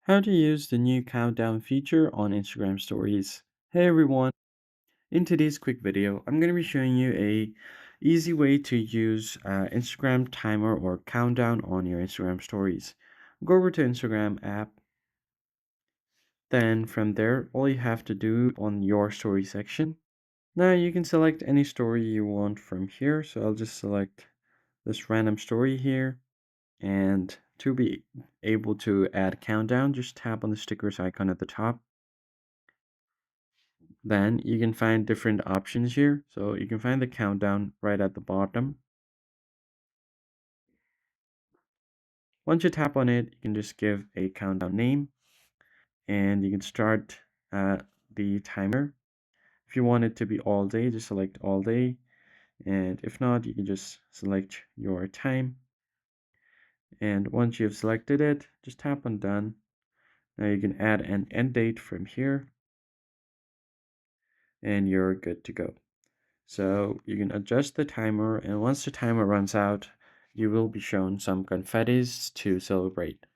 How to use the new countdown feature on Instagram stories. Hey everyone, in today's quick video, I'm going to be showing you a easy way to use Instagram timer or countdown on your Instagram stories. Go over to Instagram app, then from there, all you have to do on your story section. Now you can select any story you want from here. So I'll just select this random story here. And to be able to add countdown, just tap on the stickers icon at the top. Then you can find different options here. So you can find the countdown right at the bottom. Once you tap on it, you can just give a countdown name and you can start the timer. If you want it to be all day, just select all day. And if not, you can just select your time. And once you've selected it, just tap on done. Now you can add an end date from here and you're good to go. So you can adjust the timer, and once the timer runs out, you will be shown some confettis to celebrate.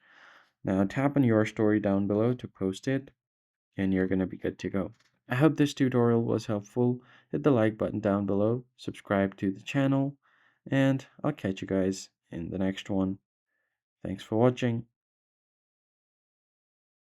Now tap on your story down below to post it, and you're going to be good to go. I hope this tutorial was helpful. Hit the like button down below, subscribe to the channel, and I'll catch you guys in the next one. Thanks for watching.